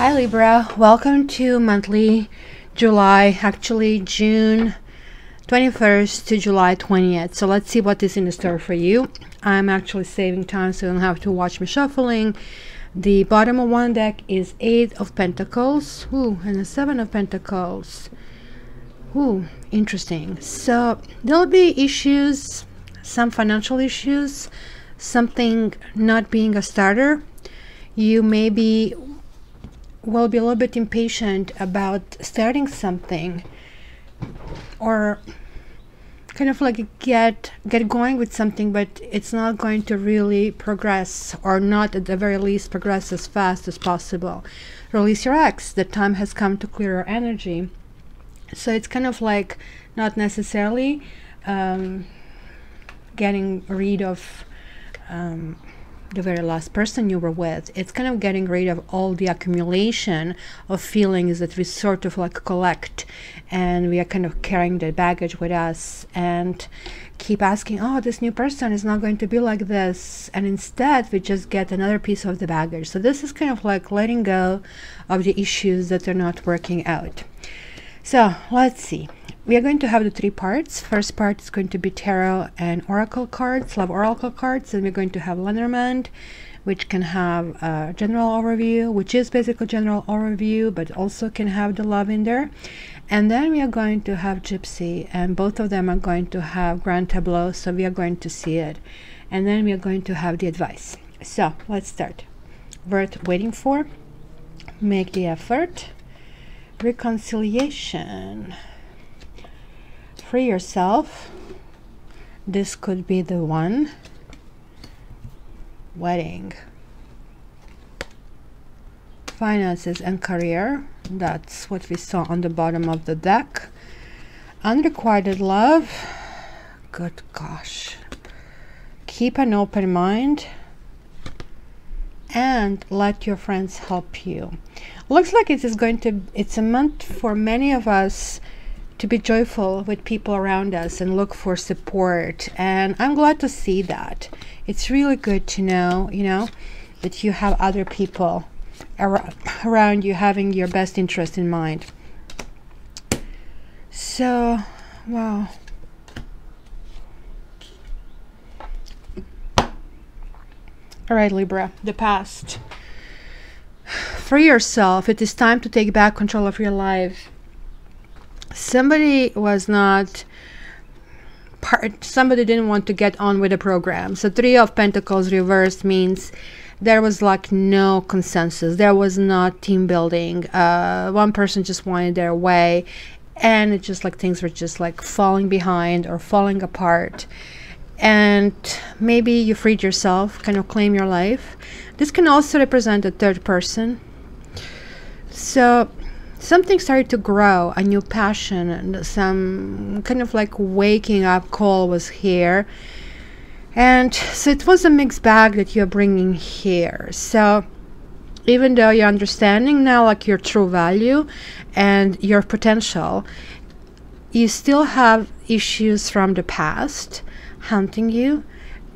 Hi Libra, welcome to monthly July, actually June 21st to July 20th. So let's see what is in the store for you. I'm actually saving time so you don't have to watch me shuffling. The bottom of one deck is 8 of Pentacles. Ooh, and a 7 of Pentacles. Ooh, interesting. So there'll be issues, some financial issues, something not being a starter. You maybe will be a little bit impatient about starting something, or kind of like get going with something, but it's not going to really progress, or not at the very least progress as fast as possible. Release your ex. The time has come to clear your energy. So it's kind of like not necessarily getting rid of the very last person you were with. It's kind of getting rid of all the accumulation of feelings that we sort of like collect, and we are kind of carrying the baggage with us and keep asking, oh, this new person is not going to be like this, and instead we just get another piece of the baggage. So this is kind of like letting go of the issues that are not working out. So let's see. We are going to have the 3 parts. First part is going to be tarot and oracle cards, love oracle cards. And we're going to have Lenormand, which can have a general overview, which is basically general overview, but also can have the love in there. And then we are going to have Gypsy, and both of them are going to have grand tableau, so we are going to see it. And then we are going to have the advice. So let's start. Worth waiting for. Make the effort. Reconciliation. Free yourself. This could be the one. Wedding. Finances and career. That's what we saw on the bottom of the deck. Unrequited love. Good gosh. Keep an open mind. And let your friends help you. Looks like it is going to, it's a month for many of us to be joyful with people around us and look for support. And I'm glad to see that. It's really good to know, you know, that you have other people around you having your best interest in mind. So, wow. All right, Libra, the past. Free yourself. It is time to take back control of your life. Somebody was not somebody didn't want to get on with the program. So 3 of Pentacles reversed means there was like no consensus. There was not team building. One person just wanted their way, and it's just like things were just like falling behind or falling apart. And maybe you freed yourself, kind of claim your life. This can also represent a third person. So something started to grow, a new passion, and some kind of like waking up call was here. And so it was a mixed bag that you're bringing here. So even though you're understanding now like your true value and your potential, you still have issues from the past haunting you.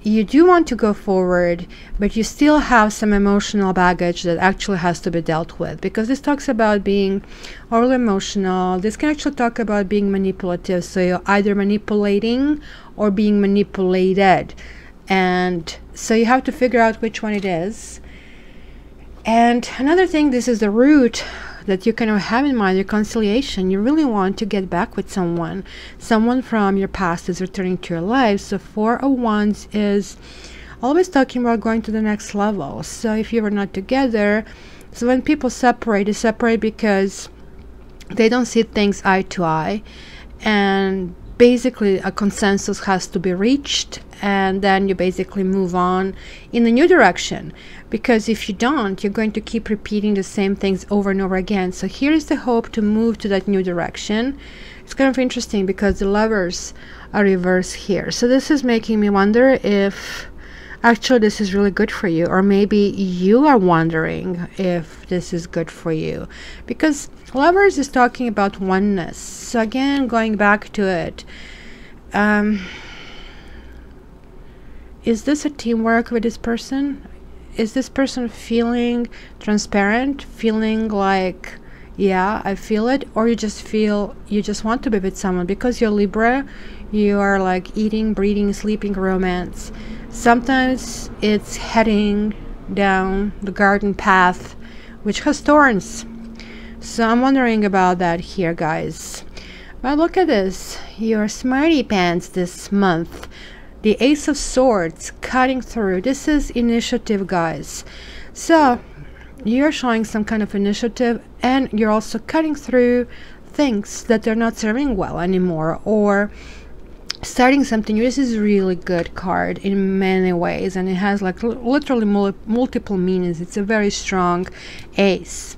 You do want to go forward, but you still have some emotional baggage that actually has to be dealt with, because this talks about being overly emotional. This can actually talk about being manipulative, so you're either manipulating or being manipulated, and so you have to figure out which one it is. And another thing, this is the root that you kind of have in mind, reconciliation. You really want to get back with someone. Someone from your past is returning to your life. So 4 of Wands is always talking about going to the next level. So if you were not together, so when people separate, they separate because they don't see things eye to eye, and basically a consensus has to be reached, and then you basically move on in a new direction. Because if you don't, you're going to keep repeating the same things over and over again. So here is the hope to move to that new direction. It's kind of interesting because the Lovers are reversed here. So this is making me wonder if actually this is really good for you, or maybe you are wondering if this is good for you, because Lovers is talking about oneness. So again, going back to it, is this a teamwork with this person? is this person feeling transparent, feeling like, yeah, I feel it, or you just feel you just want to be with someone because you're Libra, you are like eating, breathing, sleeping romance. Sometimes it's heading down the garden path, which has thorns. So I'm wondering about that here, guys. But look at this. You're smarty pants this month. The Ace of Swords cutting through. This is initiative, guys. So you're showing some kind of initiative, and you're also cutting through things that are not serving well anymore, or starting something new. This is a really good card in many ways, and it has like literally multiple meanings. It's a very strong ace.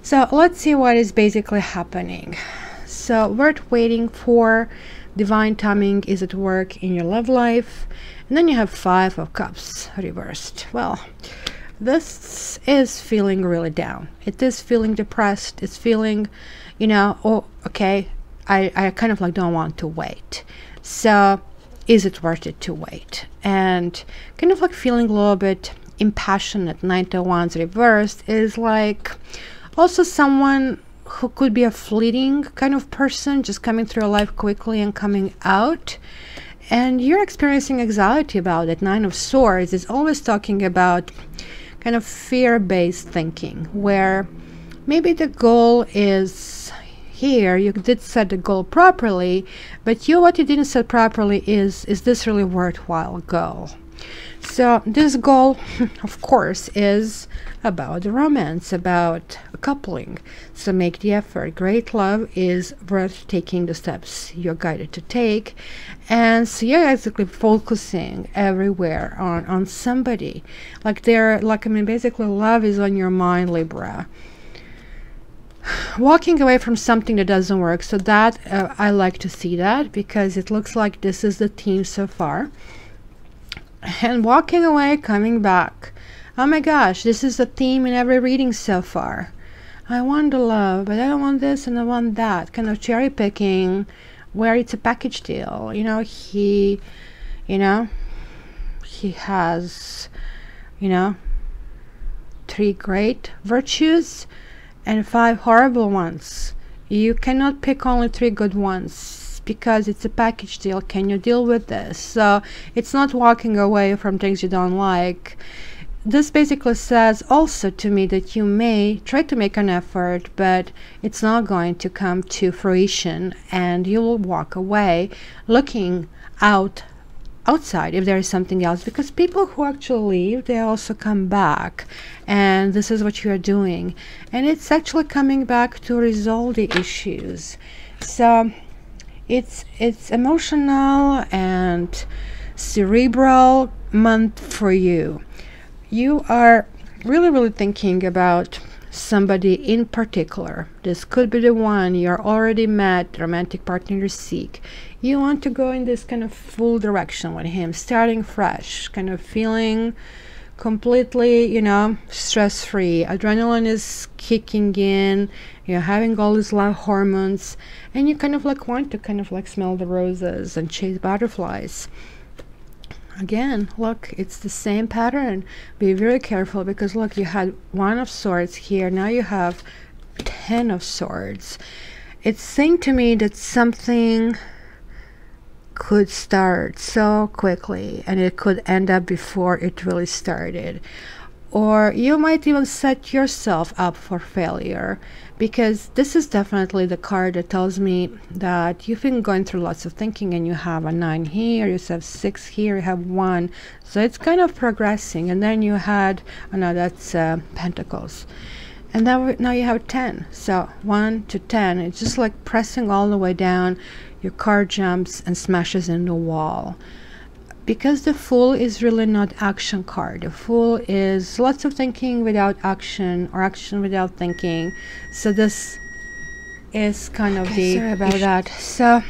So let's see what is basically happening. So worth waiting for. Divine timing is at work in your love life. And then you have 5 of Cups reversed. Well, this is feeling really down. It is feeling depressed. It's feeling, you know, oh, okay, I kind of like don't want to wait. So is it worth it to wait? And kind of like feeling a little bit impassionate. 9 of Wands reversed is like also someone who could be a fleeting kind of person, just coming through your life quickly and coming out. And you're experiencing anxiety about it. 9 of Swords is always talking about kind of fear-based thinking, where maybe the goal is here, you did set the goal properly, but what you didn't set properly is this really worthwhile goal? So this goal, of course, is about the romance, about a coupling. So make the effort. Great love is worth taking the steps you're guided to take. And so you're basically focusing everywhere on somebody. Like I mean, basically love is on your mind, Libra. Walking away from something that doesn't work. So that, I like to see that, because it looks like this is the theme so far. And walking away, coming back. Oh my gosh, this is the theme in every reading so far. I want the love, but I don't want this and I want that. Kind of cherry picking, where it's a package deal. You know, he has, 3 great virtues and 5 horrible ones. You cannot pick only 3 good ones, because it's a package deal. Can you deal with this? So it's not walking away from things you don't like. This basically says also to me that you may try to make an effort, but it's not going to come to fruition, and you will walk away looking outside if there is something else, because people who actually leave, they also come back, and this is what you are doing, and it's actually coming back to resolve the issues. So it's emotional and cerebral month for you. You are really thinking about somebody in particular. This could be the one you're already met, romantic partner you seek. You want to go in this kind of full direction with him, starting fresh, kind of feeling completely, stress-free. Adrenaline is kicking in. You're having all these love hormones, and you kind of like want to kind of like smell the roses and chase butterflies. Again, look, it's the same pattern. Be very careful, because look, you had 1 of Swords here. Now you have 10 of Swords. It's saying to me that something could start so quickly, and it could end up before it really started. Or you might even set yourself up for failure, because this is definitely the card that tells me that you've been going through lots of thinking, and you have a 9 here, you have 6 here, you have 1. So it's kind of progressing. And then you had, oh no, that's Pentacles. And then now you have 10. So 1 to 10, it's just like pressing all the way down. Your card jumps and smashes in the wall. Because the Fool is really not action card. The Fool is lots of thinking without action, or action without thinking. So this is kind of the sorry about that. So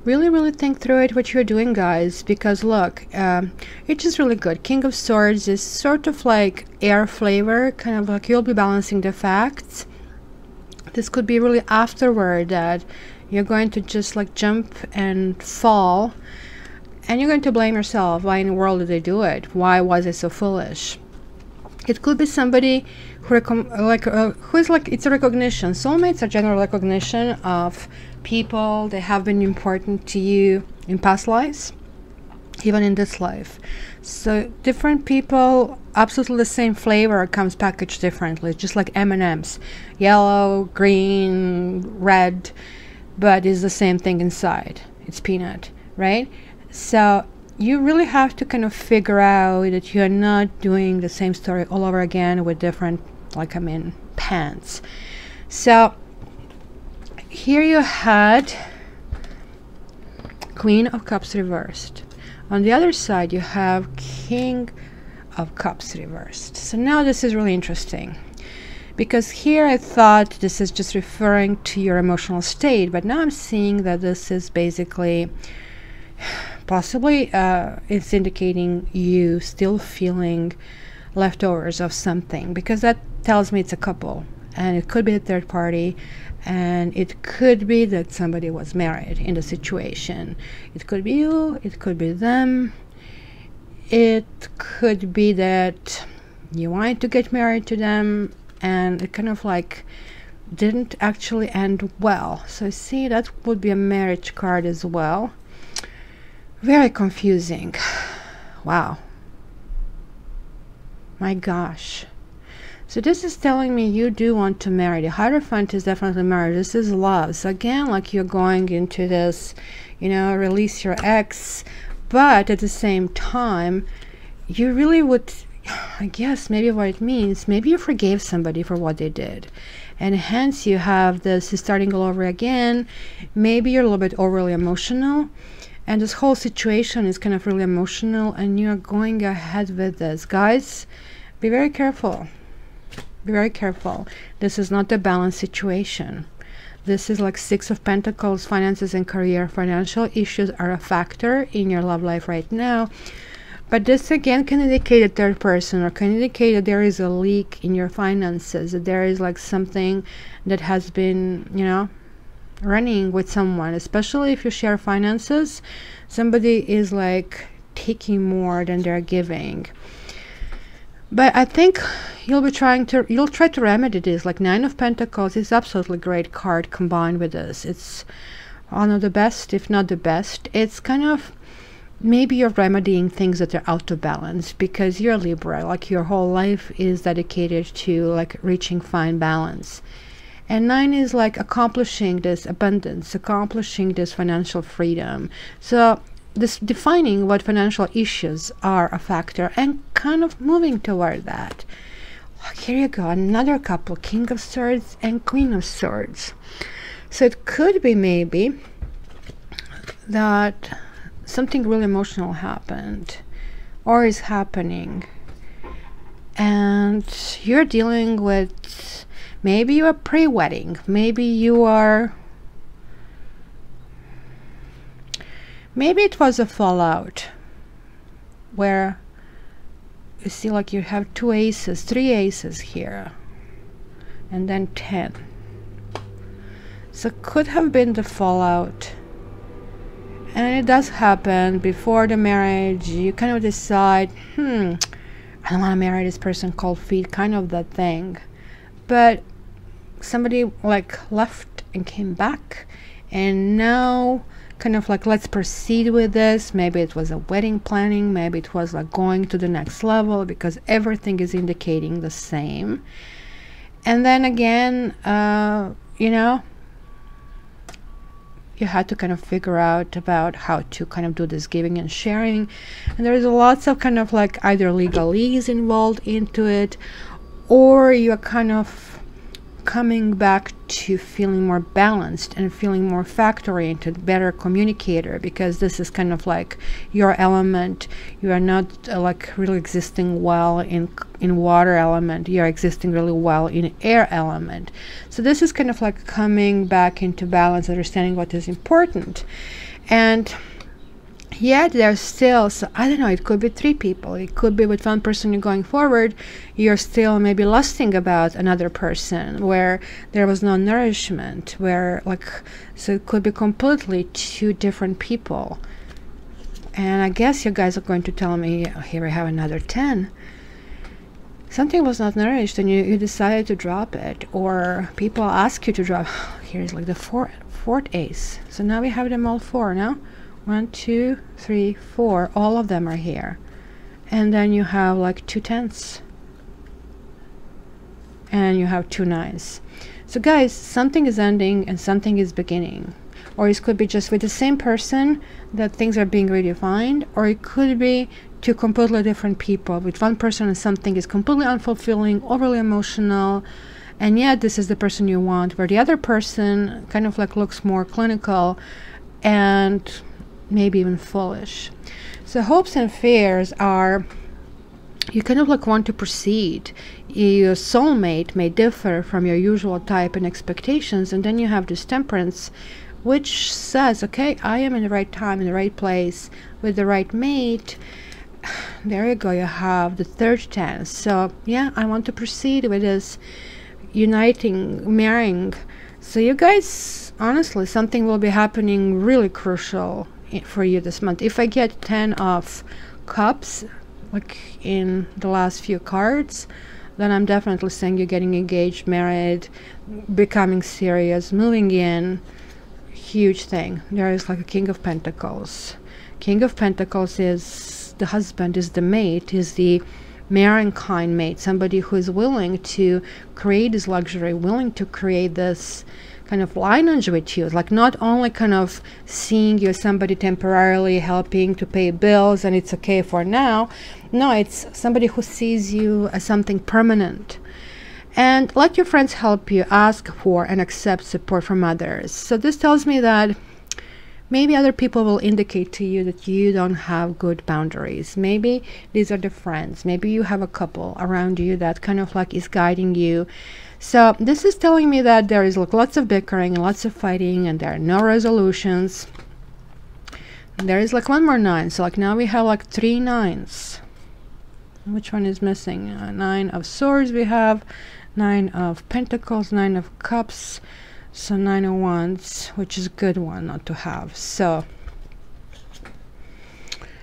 really think through it, what you're doing, guys, because look, it's just really good. King of Swords is sort of like air flavor, kind of like you'll be balancing the facts. This could be really afterward that you're going to just like jump and fall, And you're going to blame yourself. Why in the world did they do it? Why was it so foolish? It could be somebody who who is like, it's a recognition. Soulmates are general recognition of people that have been important to you in past lives, even in this life. So different people, absolutely the same flavor, comes packaged differently, just like M&Ms, yellow, green, red, but it's the same thing inside. It's peanut, right? So you really have to kind of figure out that you're not doing the same story all over again with different, pants. So here you had Queen of Cups reversed. On the other side, you have King of Cups reversed. So now this is really interesting, because here I thought this is just referring to your emotional state, but now I'm seeing that this is basically possibly it's indicating you still feeling leftovers of something, because that tells me it's a couple, and it could be a third party, and it could be that somebody was married in the situation. It could be you, it could be them, it could be that you wanted to get married to them and it kind of didn't actually end well. So see, that would be a marriage card as well. Very confusing. Wow, my gosh. So this is telling me you do want to marry. The Hierophant is definitely marriage. This is love. So again, you're going into this, release your ex, but at the same time, you really would, I guess maybe what it means, maybe you forgave somebody for what they did. And hence you have this starting all over again. Maybe you're a little bit overly emotional. And this whole situation is kind of really emotional, and you're going ahead with this. Guys, be very careful. Be very careful. This is not a balanced situation. This is like Six of Pentacles, finances and career. Financial issues are a factor in your love life right now. But this again can indicate a third person, or can indicate that there is a leak in your finances, that there is something that has been, running with someone, especially if you share finances. Somebody is taking more than they're giving. But I think you'll try to remedy this. Nine of Pentacles is absolutely great card combined with this. It's one of the best, if not the best. It's kind of, maybe you're remedying things that are out of balance, because you're Libra. Your whole life is dedicated to reaching fine balance. And 9 is accomplishing this abundance, accomplishing this financial freedom. So this defining what financial issues are a factor and kind of moving toward that. Here you go, another couple, King of Swords and Queen of Swords. So it could be maybe that something really emotional happened or is happening, and you're dealing with, maybe you are pre-wedding, maybe it was a fallout where you see you have 2 aces, 3 aces here, and then 10. So could have been the fallout. And it does happen before the marriage. You kind of decide, I don't want to marry this person, cold feet, kind of that thing. But somebody left and came back, and now kind of let's proceed with this. Maybe it was a wedding planning, maybe it was going to the next level, because everything is indicating the same. And then again, you had to kind of figure out about how to kind of do this giving and sharing, and there's lots of kind of either legalese involved into it, or you're kind of coming back to feeling more balanced and feeling more fact-oriented, better communicator, because this is kind of your element. You are not really existing well in water element, you're existing really well in air element. So this is kind of coming back into balance, understanding what is important. And yet there's still, so I don't know, it could be 3 people, it could be with one person you're going forward, you're still maybe lusting about another person where there was no nourishment, where so it could be completely 2 different people. And I guess you guys are going to tell me, here we have another 10. Something was not nourished and you decided to drop it, or people ask you to drop. Here's like the fourth ace. So now we have them all 4 now. 1, 2, 3, 4. All of them are here. And then you have like 2 10s. And you have 2 9s. So guys, something is ending and something is beginning. Or it could be just with the same person that things are being redefined, or it could be 2 completely different people. With one person and something is completely unfulfilling, overly emotional, and yet this is the person you want, where the other person kind of like looks more clinical and maybe even foolish. So hopes and fears are, you kind of like want to proceed. Your soulmate may differ from your usual type and expectations, and then you have this temperance, which says, okay, I am in the right time, in the right place, with the right mate. There you go, you have the 3rd 10. So yeah, I want to proceed with this uniting, marrying. So you guys, honestly, something will be happening really crucial for you this month. If I get 10 of cups, like in the last few cards, then I'm definitely saying you're getting engaged, married, becoming serious, moving in. Huge thing. There is like a King of Pentacles. King of Pentacles is the husband, is the mate, is the marrying kind mate, somebody who is willing to create this luxury, willing to create this kind of lineage with you, like not only kind of seeing you as somebody temporarily helping to pay bills and it's okay for now. No, it's somebody who sees you as something permanent. And let your friends help you, ask for and accept support from others. So this tells me that maybe other people will indicate to you that you don't have good boundaries. Maybe these are the friends. Maybe you have a couple around you that kind of like is guiding you. So this is telling me that there is like lots of bickering and lots of fighting and there are no resolutions. There is like 1 more 9. So like now we have like 3 9s. Which one is missing? 9 of Swords we have. 9 of Pentacles, 9 of Cups, so 9 of Wands, which is a good one not to have. So,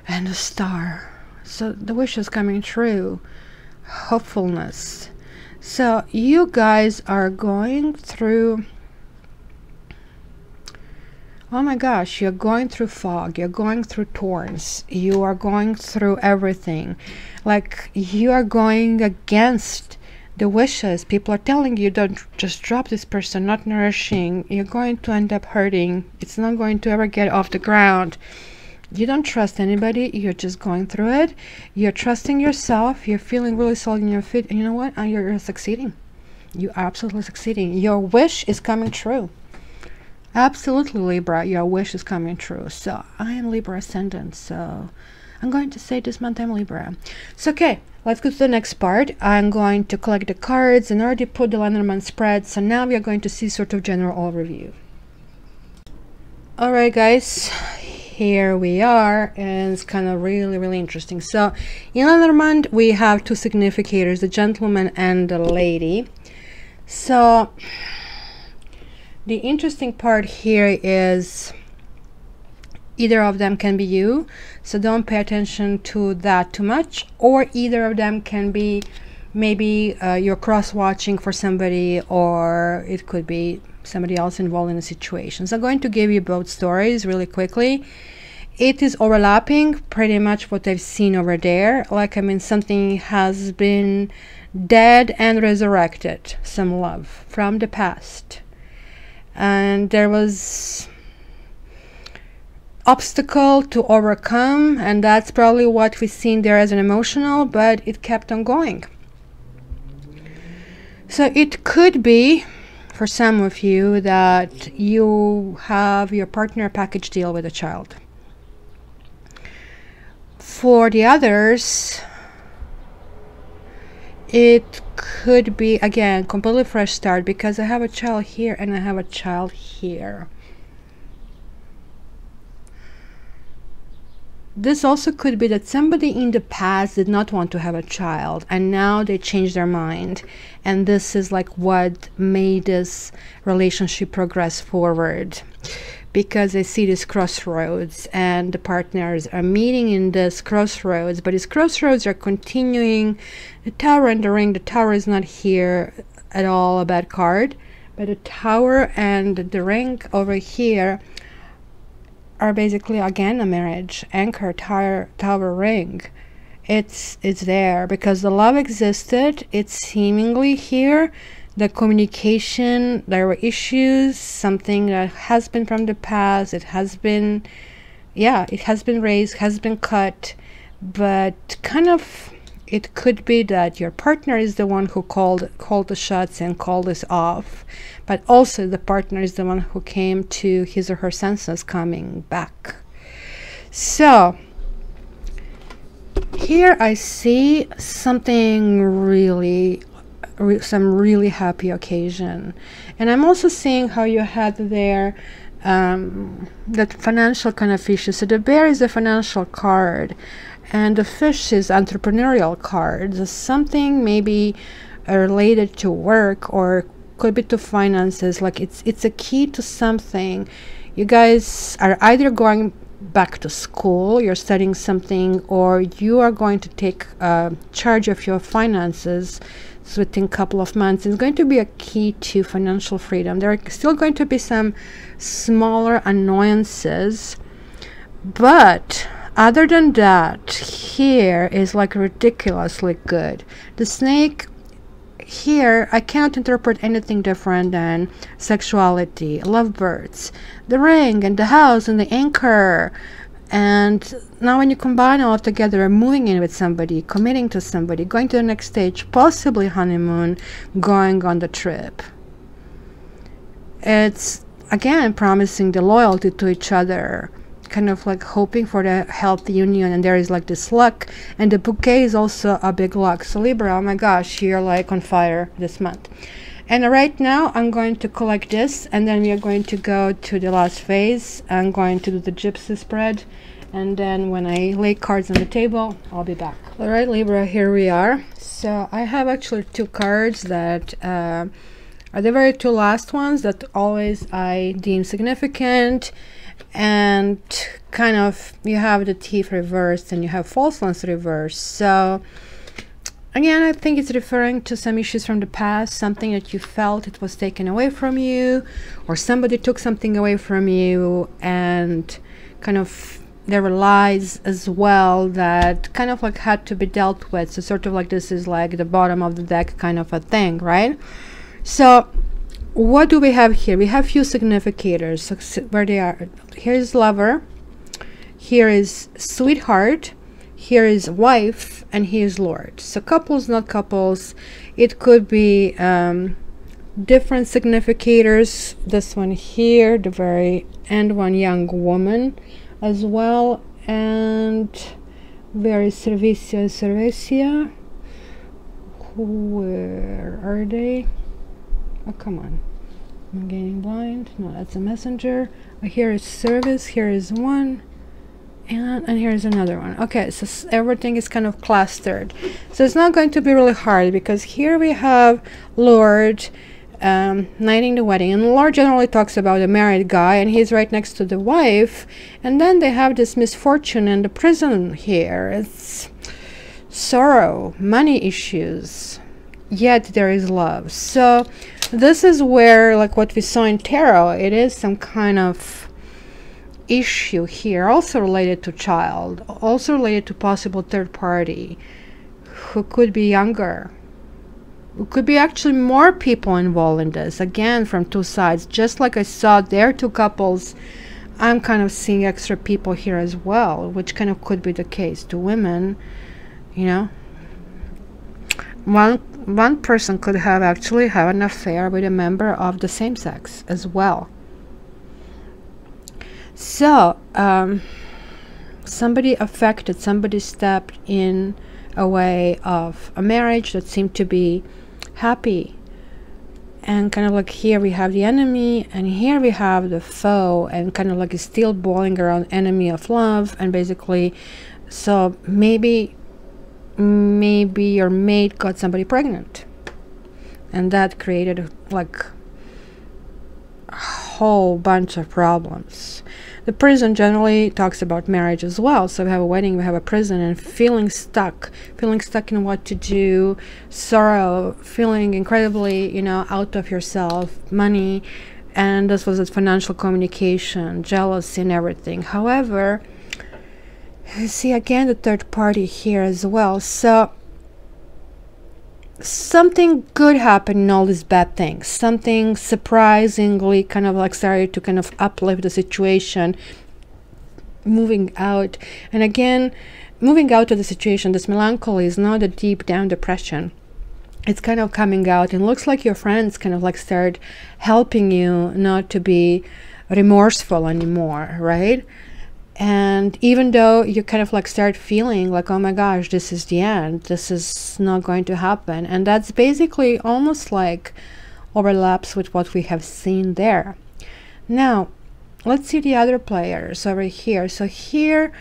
and a Star. So the wish is coming true. Hopefulness. So you guys are going through, oh my gosh, you're going through fog, you're going through thorns, you are going through everything. Like you are going against the wishes. People are telling you, don't just drop this person, not nourishing. You're going to end up hurting. It's not going to ever get off the ground. You don't trust anybody. You're just going through it. You're trusting yourself. You're feeling really solid in your feet. And you know what? You're succeeding. You are absolutely succeeding. Your wish is coming true. Absolutely, Libra. Your wish is coming true. So I am Libra ascendant. So I'm going to say this month I'm Libra. So okay. Let's go to the next part. I'm going to collect the cards and already put the Lenormand spread. So now we are going to see sort of general overview. Alright guys, here we are, and it's kind of really interesting. So in Lenormand we have 2 significators, the gentleman and the lady. So the interesting part here is either of them can be you, so don't pay attention to that too much, or either of them can be maybe you're cross-watching for somebody, or it could be somebody else involved in a situation. So I'm going to give you both stories really quickly. It is overlapping pretty much what I've seen over there. Like, I mean, something has been dead and resurrected, some love from the past, and there was obstacle to overcome, and that's probably what we've seen there as an emotional, but it kept on going. So it could be for some of you that you have your partner package deal with a child. For the others, it could be again completely fresh start, because I have a child here and I have a child here. This also could be that somebody in the past did not want to have a child and now they changed their mind, and this is like what made this relationship progress forward. because I see this crossroads, and the partners are meeting in this crossroads, but these crossroads are continuing. The Tower and the Ring, the Tower is not here at all a bad card, but the Tower and the Ring over here are basically again a marriage. Anchor, Tower, Ring. It's there because the love existed. It's seemingly here. The communication, there were issues, something that has been from the past. It has been, yeah, it has been raised, has been cut, but kind of it could be that your partner is the one who called the shots and called this off, but also the partner is the one who came to his or her senses coming back. So here I see something really, some really happy occasion, and I'm also seeing how you had there that financial kind of issues. So the bear is a financial card, and the fish is entrepreneurial card. So something maybe related to work, or could be to finances. Like it's a key to something. You guys are either going back to school, you're studying something, or you are going to take charge of your finances within a couple of months. It's going to be a key to financial freedom. There are still going to be some smaller annoyances, but other than that, here is like ridiculously good. The snake here, I cannot interpret anything different than sexuality, lovebirds, the ring and the house and the anchor. And now when you combine all together, moving in with somebody, committing to somebody, going to the next stage, possibly honeymoon, going on the trip. It's again promising the loyalty to each other, kind of like hoping for the healthy union, and there is like this luck, and the bouquet is also a big luck. So Libra, oh my gosh, you're like on fire this month. And right now I'm going to collect this, and then we are going to go to the last phase. I'm going to do the Gypsy spread, and then when I lay cards on the table, I'll be back. All right, Libra, here we are. So I have actually two cards that are the very two last ones that always I deem significant. And kind of you have the thief reversed and you have false ones reversed. So again, I think it's referring to some issues from the past, something that you felt it was taken away from you, or somebody took something away from you, and kind of there were lies as well that kind of like had to be dealt with. So sort of like this is like the bottom of the deck kind of a thing, right? So what do we have here? We have few significators, so where they are. Here is lover, here is sweetheart, here is wife, and here is lord. So couples, not couples. It could be different significators. This one here, the very end one, young woman as well, and very servicia and servicia. Where are they? Oh, come on. I'm getting blind. No, that's a messenger. Here is service. Here is one. And here is another one. Okay, so everything is kind of clustered. So it's not going to be really hard, because here we have Lord knighting the wedding. And Lord generally talks about a married guy, and he's right next to the wife. And then they have this misfortune and the prison here. It's sorrow, money issues. Yet there is love. So this is where, like what we saw in tarot, it is some kind of issue here, also related to child, also related to possible third party who could be younger, who could be actually more people involved in this, again from two sides. Just like I saw there two couples, I'm kind of seeing extra people here as well, which kind of could be the case. Two women, you know, one person could have actually have an affair with a member of the same sex as well. So somebody affected, somebody stepped in a way of a marriage that seemed to be happy, and kind of like here we have the enemy, and here we have the foe, and kind of like it's still boiling around enemy of love. And basically, so maybe your mate got somebody pregnant, and that created like whole bunch of problems. The prison generally talks about marriage as well. So we have a wedding, we have a prison, and feeling stuck in what to do, sorrow, feeling incredibly, you know, out of yourself, money, and this was a financial communication, jealousy, and everything. However, you see again the third party here as well. So something good happened in all these bad things. Something surprisingly kind of like started to kind of uplift the situation, moving out. And again, moving out of the situation, this melancholy is not a deep down depression. It's kind of coming out, and looks like your friends kind of like start helping you not to be remorseful anymore, right? And even though you kind of like start feeling like, oh my gosh, this is the end, this is not going to happen, and that's basically almost like overlaps with what we have seen there. Now let's see the other players over here. So here,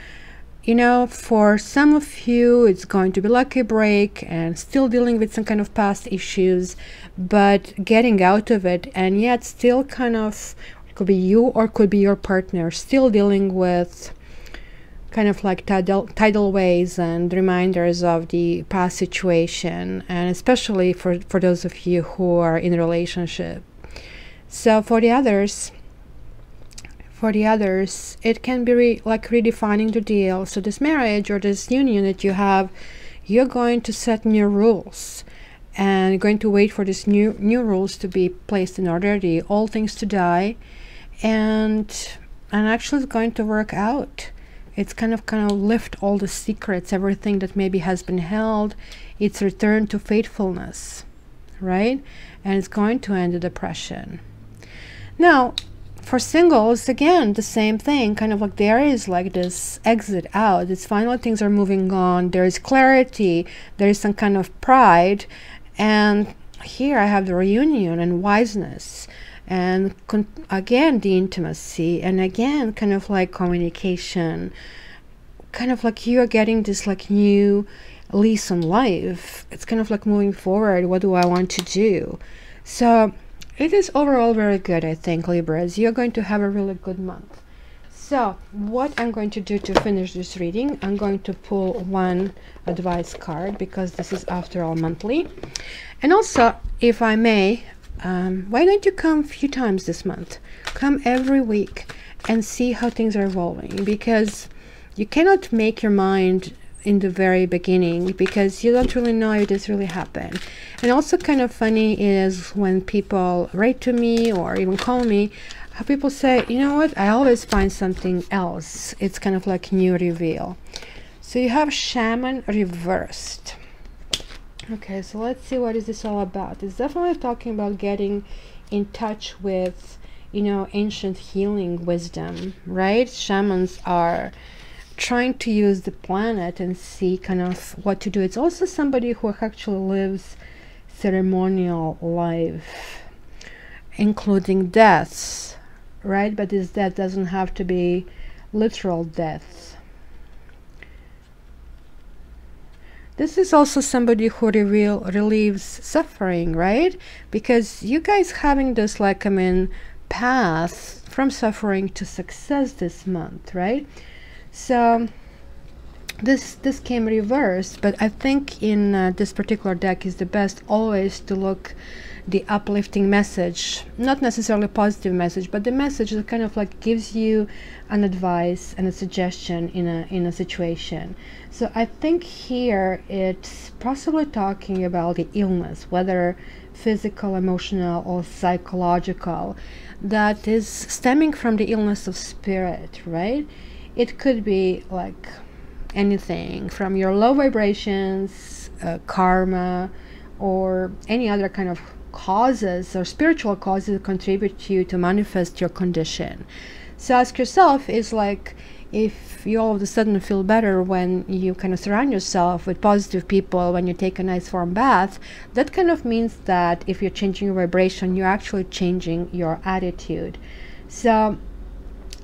you know, for some of you it's going to be like a break and still dealing with some kind of past issues, but getting out of it, and yet still kind of, could be you or could be your partner, still dealing with kind of like tidal waves and reminders of the past situation, and especially for those of you who are in a relationship. So for the others, it can be like redefining the deal. So this marriage or this union that you have, you're going to set new rules, and you're going to wait for these new rules to be placed in order, the old things to die, and actually it's going to work out. It's kind of lift all the secrets, everything that maybe has been held. It's return to faithfulness, right? And it's going to end the depression. Now for singles, again, the same thing, kind of like there is like this exit out. It's finally things are moving on. There is clarity. There is some kind of pride. And here I have the reunion and wiseness. And again, the intimacy. And again, kind of like communication. Kind of like you are getting this like new lease on life. It's kind of like moving forward. What do I want to do? So it is overall very good, I think, Libras. You're going to have a really good month. So what I'm going to do to finish this reading, I'm going to pull one advice card, because this is after all monthly. And also, if I may, why don't you come a few times this month? Come every week and see how things are evolving, because you cannot make your mind in the very beginning, because you don't really know if this really happened. And also kind of funny is when people write to me or even call me, how people say, you know what, I always find something else. It's kind of like new reveal. So you have Shaman reversed. Okay, so let's see, what is this all about? It's definitely talking about getting in touch with, you know, ancient healing wisdom, right? Shamans are trying to use the planet and see kind of what to do. It's also somebody who actually lives ceremonial life, including deaths, right? But this death doesn't have to be literal death. This is also somebody who relieves suffering, right? Because you guys having this like, I mean, path from suffering to success this month, right? So this came reversed, but I think in this particular deck is the best always to look the uplifting message, not necessarily a positive message, but the message that kind of like gives you an advice and a suggestion in a situation. So I think here it's possibly talking about the illness, whether physical, emotional, or psychological, that is stemming from the illness of spirit, right? It could be like anything from your low vibrations, karma, or any other kind of causes or spiritual causes that contribute to you to manifest your condition. So ask yourself, is like, if you all of a sudden feel better when you kind of surround yourself with positive people, when you take a nice warm bath, that kind of means that if you're changing your vibration, you're actually changing your attitude. So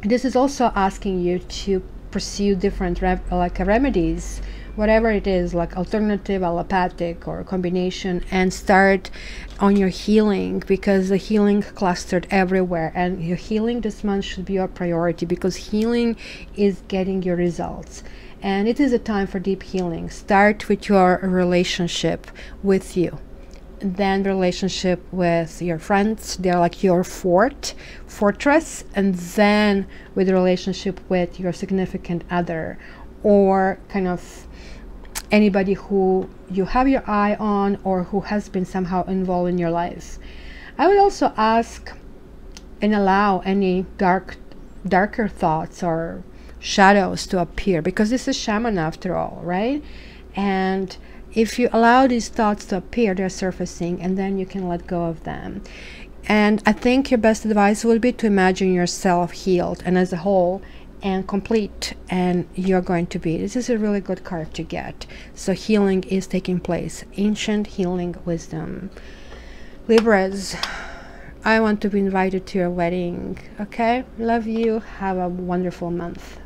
this is also asking you to pursue different remedies whatever it is, like alternative, allopathic, or a combination, and start on your healing, because the healing clustered everywhere, and your healing this month should be your priority, because healing is getting your results. And it is a time for deep healing. Start with your relationship with you, then relationship with your friends, they're like your fortress, and then with the relationship with your significant other, or kind of anybody who you have your eye on or who has been somehow involved in your life. I would also ask and allow any darker thoughts or shadows to appear, because this is shaman after all, right? And if you allow these thoughts to appear, they're surfacing, and then you can let go of them. And I think your best advice would be to imagine yourself healed and as a whole and complete, and you're going to be. This is a really good card to get. So healing is taking place. Ancient healing wisdom. Libras, I want to be invited to your wedding. Okay? Love you. Have a wonderful month.